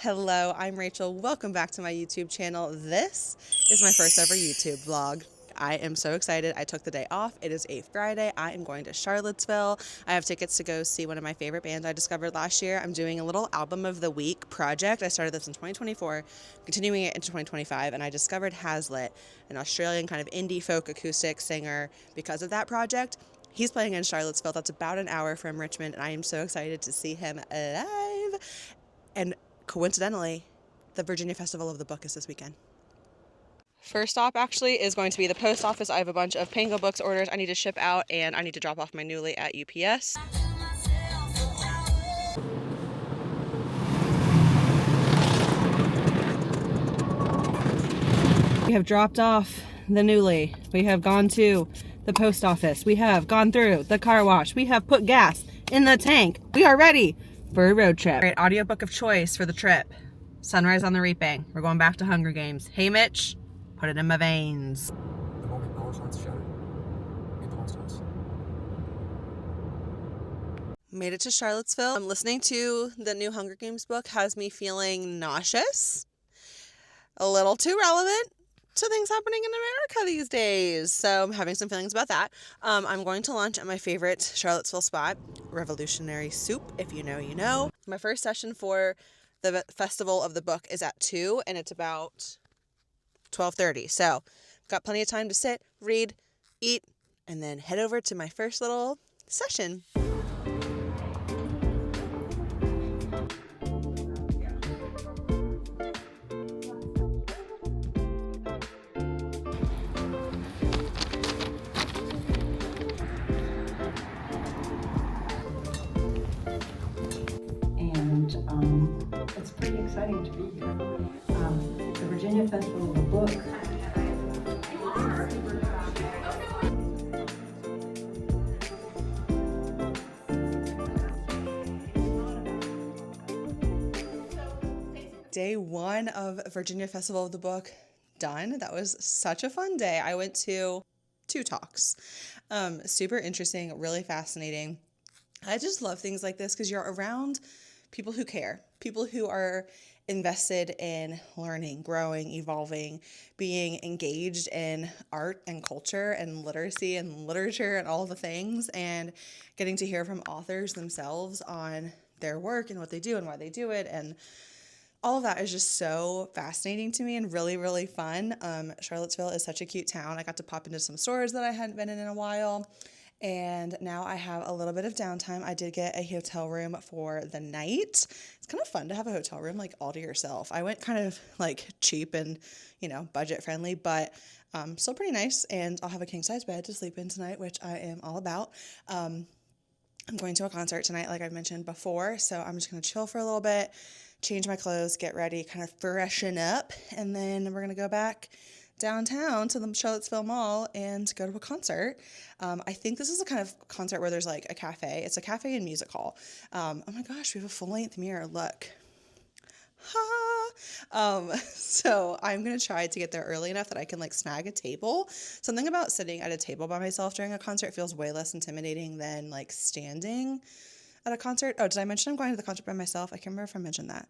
Hello, I'm Rachel. Welcome back to my YouTube channel. This is my first ever YouTube vlog. I am so excited. I took the day off. It is a Friday. I am going to Charlottesville. I have tickets to go see one of my favorite bands I discovered last year. I'm doing a little album of the week project. I started this in 2024, continuing it into 2025, and I discovered Hazlett, an Australian kind of indie folk acoustic singer, because of that project. He's playing in Charlottesville. That's about an hour from Richmond, and I am so excited to see him live. And coincidentally, the Virginia Festival of the Book is this weekend. First stop actually is going to be the post office. I have a bunch of Pango Books orders I need to ship out, and I need to drop off my Newly at UPS. We have dropped off the Newly. We have gone to the post office. We have gone through the car wash. We have put gas in the tank. We are ready for a road trip. Great audiobook of choice for the trip. Sunrise on the Reaping. We're going back to Hunger Games. Hey Mitch, put it in my veins. The moment power starts to shatter, it belongs to us. Made it to Charlottesville. I'm listening to the new Hunger Games book has me feeling nauseous. A little too relevant to things happening in America these days. So I'm having some feelings about that. I'm going to lunch at my favorite Charlottesville spot, Revolutionary Soup. If you know, you know. My first session for the Festival of the Book is at 2, and it's about 12:30. So got plenty of time to sit, read, eat, and then head over to my first little session. It's pretty exciting to be here. The Virginia Festival of the Book. Day 1 of Virginia Festival of the Book done. That was such a fun day. I went to 2 talks. Super interesting, really fascinating. I just love things like this because you're around people who care, people who are invested in learning, growing, evolving, being engaged in art and culture and literacy and literature and all the things, and getting to hear from authors themselves on their work and what they do and why they do it. And all of that is just so fascinating to me and really, really fun. Charlottesville is such a cute town. I got to pop into some stores that I hadn't been in a while. And now I have a little bit of downtime. I did get a hotel room for the night. It's kind of fun to have a hotel room like all to yourself. I went kind of like cheap and, budget friendly, but still pretty nice. And I'll have a king size bed to sleep in tonight, which I am all about. I'm going to a concert tonight, like I mentioned before. So I'm just going to chill for a little bit, change my clothes, get ready, kind of freshen up. And then we're going to go back downtown to the Charlottesville Mall and go to a concert. I think this is a kind of concert where there's like a cafe. It's a cafe and music hall. Oh my gosh, we have a full-length mirror. Look. So I'm going to try to get there early enough that I can like snag a table. Something about sitting at a table by myself during a concert feels way less intimidating than like standing at a concert. Oh, did I mention I'm going to the concert by myself? I can't remember if I mentioned that.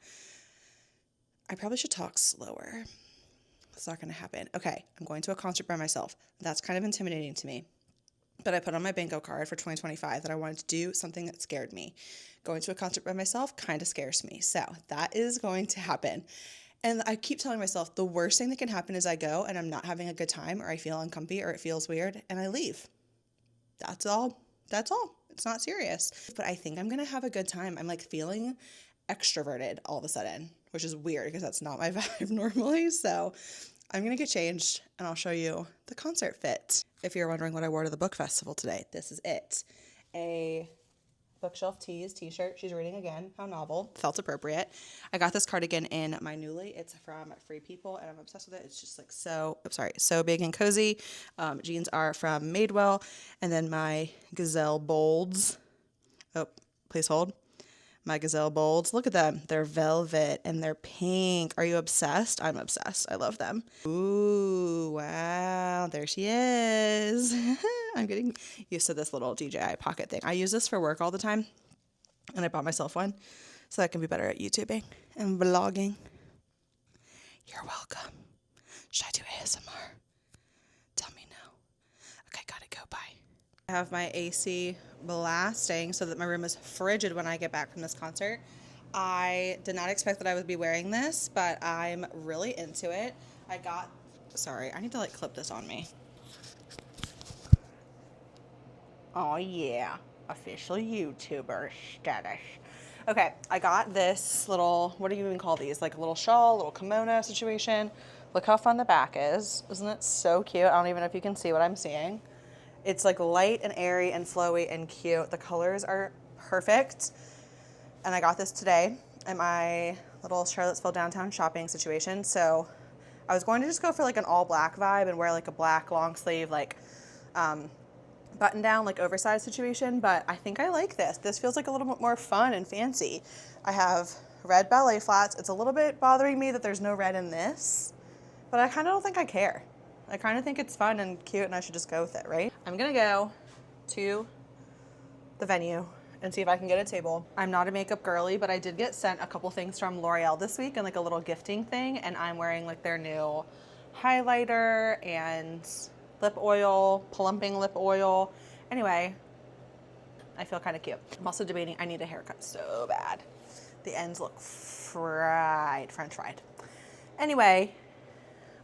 I probably should talk slower. It's not going to happen. Okay, I'm going to a concert by myself. That's kind of intimidating to me. But I put on my bingo card for 2025 that I wanted to do something that scared me. Going to a concert by myself kind of scares me. So that is going to happen. And I keep telling myself the worst thing that can happen is I go and I'm not having a good time, or I feel uncomfy, or it feels weird, and I leave. That's all. That's all. It's not serious. But I think I'm going to have a good time. I'm like feeling extroverted all of a sudden, which is weird because that's not my vibe normally. So I'm going to get changed and I'll show you the concert fit. If you're wondering what I wore to the book festival today, this is it. A Bookshelf Tease t-shirt. She's reading again. How novel. Felt appropriate. I got this cardigan in my Newly. It's from Free People and I'm obsessed with it. It's just like so big and cozy. Jeans are from Madewell. And then my Gazelle Bolds. Oh, please hold. My Gazelle Bolds. Look at them. They're velvet and they're pink. Are you obsessed? I'm obsessed. I love them. Ooh, wow. There she is. I'm getting used to this little DJI pocket thing. I use this for work all the time and I bought myself one. so I can be better at YouTubing and vlogging. You're welcome. Should I do ASMR? Tell me no. Okay, gotta go. Bye. I have my AC blasting so that my room is frigid when I get back from this concert. I did not expect that I would be wearing this, but I'm really into it. Sorry, I need to like clip this on me. Oh yeah, official YouTuber status. Okay, I got this little, what do you even call these? Like a little shawl, little kimono situation. Look how fun the back is. Isn't it so cute? I don't even know if you can see what I'm seeing. It's like light and airy and flowy and cute. The colors are perfect. And I got this today at my little Charlottesville downtown shopping situation. So I was going to just go for like an all black vibe and wear like a black long sleeve, like button down, like oversized situation. But I think I like this. This feels like a little bit more fun and fancy. I have red ballet flats. It's a little bit bothering me that there's no red in this, but I kind of don't think I care. I kind of think it's fun and cute and I should just go with it, right? I'm gonna go to the venue and see if I can get a table. I'm not a makeup girly, but I did get sent a couple things from L'Oreal this week and like a little gifting thing, and I'm wearing like their new highlighter and lip oil, plumping lip oil. Anyway, I feel kind of cute. I'm also debating, I need a haircut so bad. The ends look fried, french fried. Anyway,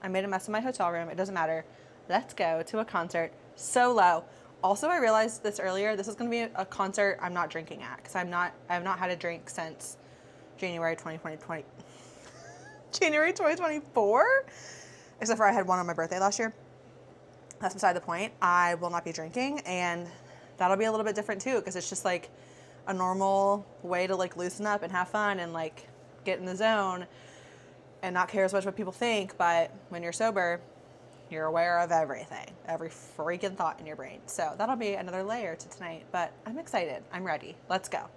I made a mess in my hotel room. It doesn't matter. Let's go to a concert solo. Also, I realized this earlier. This is going to be a concert I'm not drinking at because I have not had a drink since January 2024, except for I had one on my birthday last year. That's beside the point. I will not be drinking, and that'll be a little bit different too because it's just like a normal way to like loosen up and have fun and like get in the zone and not care as much what people think. But when you're sober, you're aware of everything, every freaking thought in your brain. So that'll be another layer to tonight, but I'm excited. I'm ready. Let's go.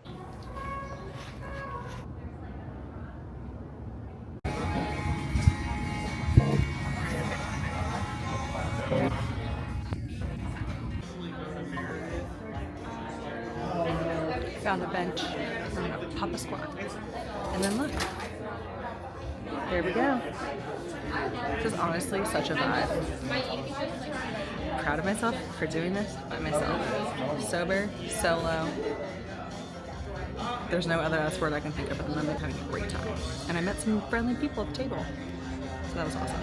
Found a bench. I'm gonna pop a squat. And then look. There we go. This is honestly such a vibe. I'm proud of myself for doing this by myself. Sober, solo. There's no other S word I can think of, and I'm having a great time. And I met some friendly people at the table. So that was awesome.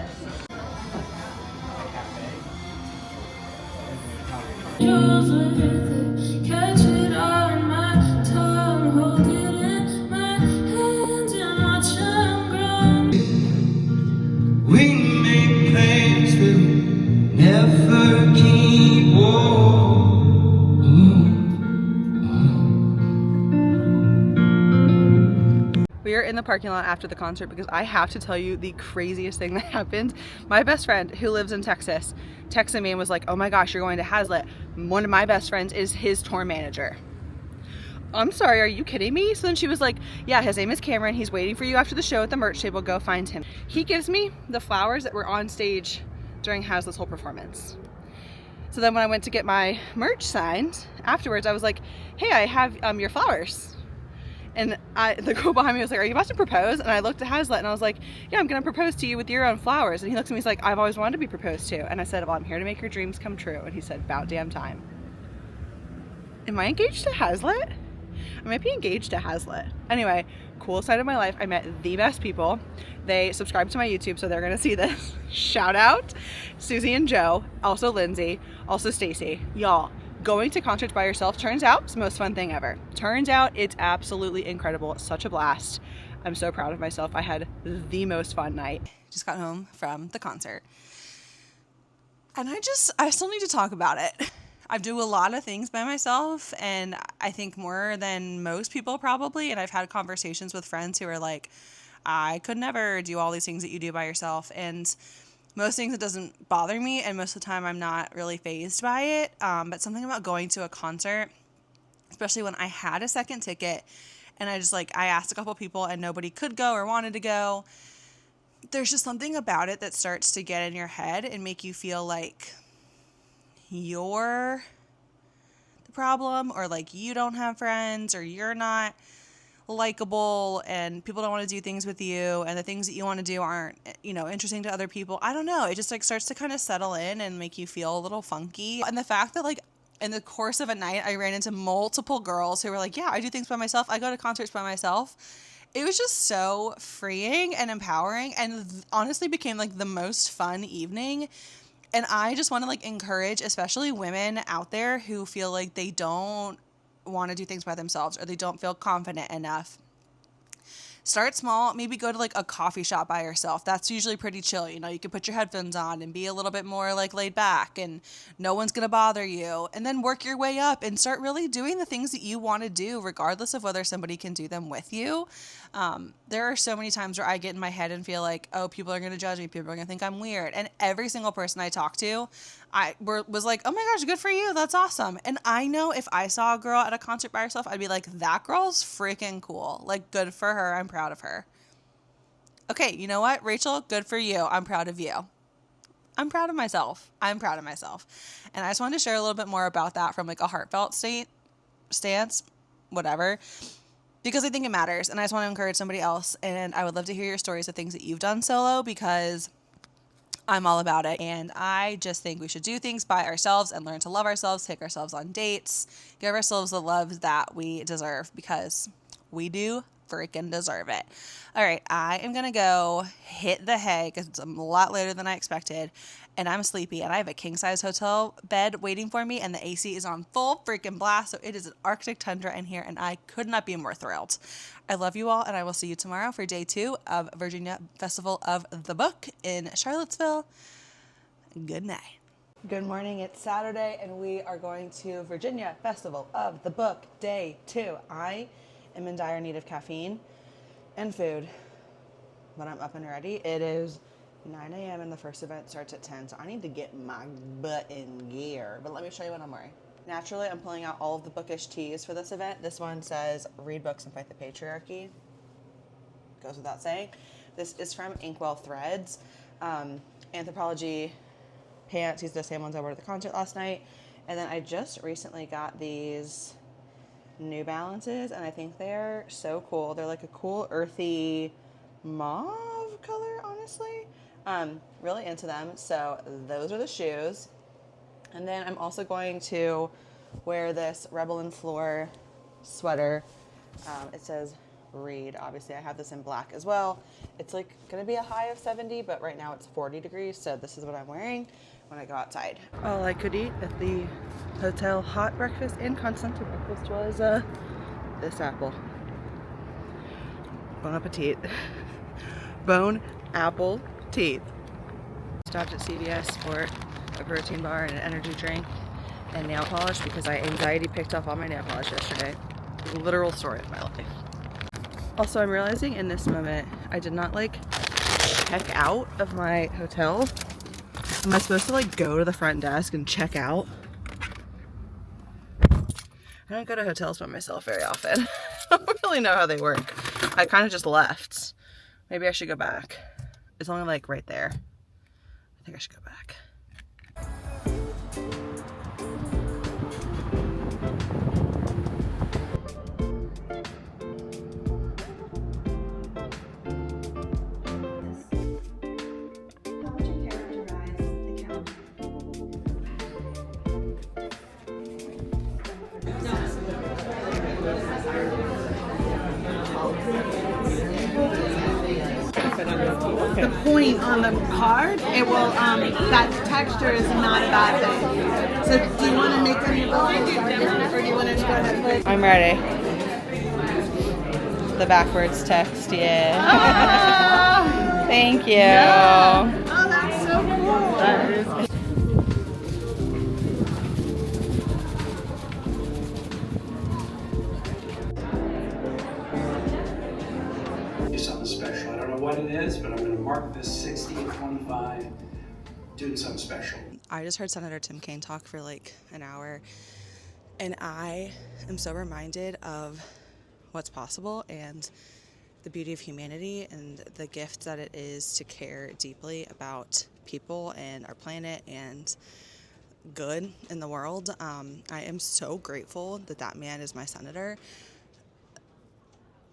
We are in the parking lot after the concert because I have to tell you the craziest thing that happened. My best friend who lives in Texas texted me and was like, oh my gosh, you're going to Hazlett. One of my best friends is his tour manager. I'm sorry, are you kidding me? So then she was like, yeah, his name is Cameron. He's waiting for you after the show at the merch table. Go find him. He gives me the flowers that were on stage during Hazlett's whole performance. So then when I went to get my merch signed afterwards, I was like, hey, I have your flowers. And the girl behind me was like, are you about to propose? And I looked at Hazlett and I was like, yeah, I'm going to propose to you with your own flowers. And he looked at me, he's like, I've always wanted to be proposed to. And I said, well, I'm here to make your dreams come true. And he said, about damn time. Am I engaged to Hazlett? I might be engaged to Hazlett. Anyway, coolest side of my life. I met the best people. They subscribe to my YouTube, so they're going to see this. Shout out Susie and Joe, also Lindsay, also Stacy. Y'all, going to concerts by yourself turns out it's the most fun thing ever. Turns out it's absolutely incredible. It's such a blast. I'm so proud of myself. I had the most fun night. Just got home from the concert. And I still need to talk about it. I do a lot of things by myself, and I think more than most people probably. And I've had conversations with friends who are like, I could never do all these things that you do by yourself. And most things, it doesn't bother me, and most of the time I'm not really fazed by it. But something about going to a concert, especially when I had a second ticket, and I asked a couple people and nobody could go or wanted to go. There's just something about it that starts to get in your head and make you feel like you're the problem, or like you don't have friends, or you're not likable and people don't want to do things with you, and the things that you want to do aren't, you know, interesting to other people. I don't know. It just like starts to kind of settle in and make you feel a little funky. And the fact that like in the course of a night, I ran into multiple girls who were like, yeah, I do things by myself. I go to concerts by myself. It was just so freeing and empowering, and honestly became like the most fun evening. And I just want to like encourage, especially women out there who feel like they don't want to do things by themselves or they don't feel confident enough. Start small, maybe go to like a coffee shop by yourself. That's usually pretty chill. You know, you can put your headphones on and be a little bit more like laid back and no one's going to bother you. And then work your way up and start really doing the things that you want to do, regardless of whether somebody can do them with you. There are so many times where I get in my head and feel like, oh, people are going to judge me. People are going to think I'm weird. And every single person I talk to, was like, oh my gosh, good for you. That's awesome. And I know if I saw a girl at a concert by herself, I'd be like, that girl's freaking cool. Like, good for her. I'm proud of her. Okay, you know what, Rachel? Good for you. I'm proud of you. I'm proud of myself. I'm proud of myself. And I just wanted to share a little bit more about that from like a heartfelt stance, whatever, because I think it matters. And I just want to encourage somebody else. And I would love to hear your stories of things that you've done solo, because I'm all about it. And I just think we should do things by ourselves and learn to love ourselves, take ourselves on dates, give ourselves the love that we deserve, because we do freaking deserve it. All right, I am going to go hit the hay because it's a lot later than I expected and I'm sleepy and I have a king size hotel bed waiting for me and the AC is on full freaking blast. So it is an Arctic tundra in here and I could not be more thrilled. I love you all and I will see you tomorrow for day 2 of Virginia Festival of the Book in Charlottesville. Good night. Good morning. It's Saturday and we are going to Virginia Festival of the Book day 2. I am in dire need of caffeine and food, but I'm up and ready. It is 9 a.m. and the first event starts at 10, so I need to get my butt in gear. But let me show you what I'm wearing. Naturally, I'm pulling out all of the bookish tees for this event. This one says, read books and fight the patriarchy. Goes without saying. This is from Inkwell Threads. Anthropology pants. These are the same ones I wore at the concert last night. And then I just recently got these New Balances, and I think they're so cool. They're like a cool earthy mauve color, honestly. Really into them. So those are the shoes. And then I'm also going to wear this Rebel and Floor sweater. It says read. Obviously I have this in black as well. It's like gonna be a high of 70, but right now it's 40 degrees, so this is what I'm wearing when I go outside. All I could eat at the hotel hot breakfast and continental breakfast was this apple. Bon appetit. Bone apple teeth. Stopped at CVS for a protein bar and an energy drink and nail polish because I anxiety picked off all my nail polish yesterday. Literal story of my life. Also, I'm realizing in this moment I did not like check out of my hotel. Am I supposed to like go to the front desk and check out? I don't go to hotels by myself very often. I don't really know how they work. I kind of just left. Maybe I should go back. It's only like right there. I think I should go back. How would you characterize the county? The point on the card, it will, that texture is not a bad thing. So do you want to make any or do you want to just go ahead and put? I'm ready. The backwards text, yeah. Ah! Thank you. Yeah. Oh, that's so cool. That is. Something special. I don't know what it is, but I'm going to mark this 60 and 25 doing something special. I just heard Senator Tim Kaine talk for like an hour, and I am so reminded of what's possible and the beauty of humanity and the gift that it is to care deeply about people and our planet and good in the world. I am so grateful that that man is my senator.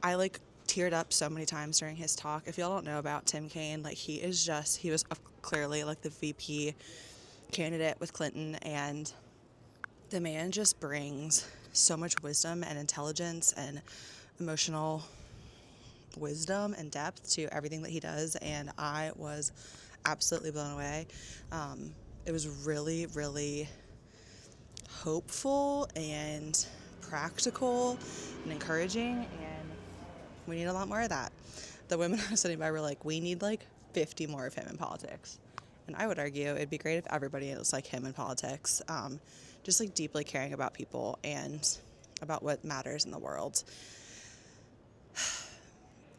I like teared up so many times during his talk. If y'all don't know about Tim Kaine, like he was clearly like the VP candidate with Clinton, and the man just brings so much wisdom and intelligence and emotional wisdom and depth to everything that he does, and I was absolutely blown away. It was really, really hopeful and practical and encouraging, and we need a lot more of that. The women I was sitting by were like, we need like 50 more of him in politics. And I would argue it'd be great if everybody was like him in politics, just like deeply caring about people and about what matters in the world.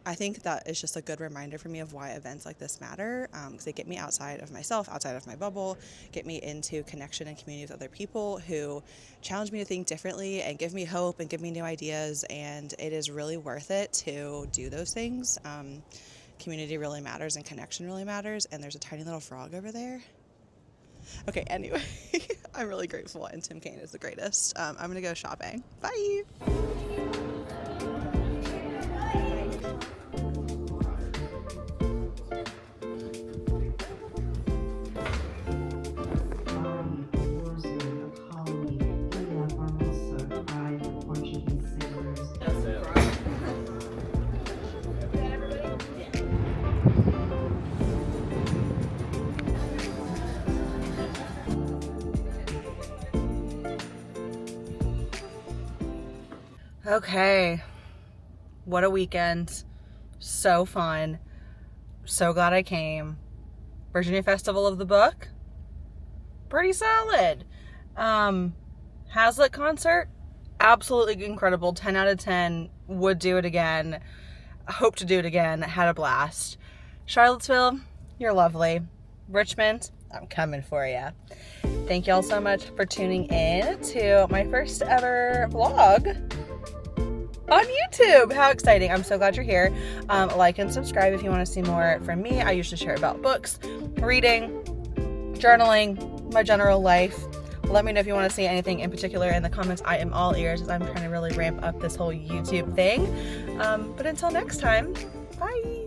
I think that is just a good reminder for me of why events like this matter, because they get me outside of myself, outside of my bubble, get me into connection and community with other people who challenge me to think differently and give me hope and give me new ideas, and it is really worth it to do those things. Community really matters and connection really matters, and there's a tiny little frog over there. Okay, anyway, I'm really grateful, and Tim Kaine is the greatest. I'm going to go shopping. Bye! Okay, what a weekend. So fun. So glad I came. Virginia Festival of the Book, pretty solid. Hazlett concert, absolutely incredible. 10 out of 10. Would do it again. Hope to do it again. Had a blast. Charlottesville, you're lovely. Richmond, I'm coming for you. Thank y'all so much for tuning in to my first ever vlog on YouTube. How exciting. I'm so glad you're here. Like and subscribe if you want to see more from me. I usually share about books, reading, journaling, my general life. Let me know if you want to see anything in particular in the comments. I am all ears as I'm trying to really ramp up this whole YouTube thing. But until next time, bye.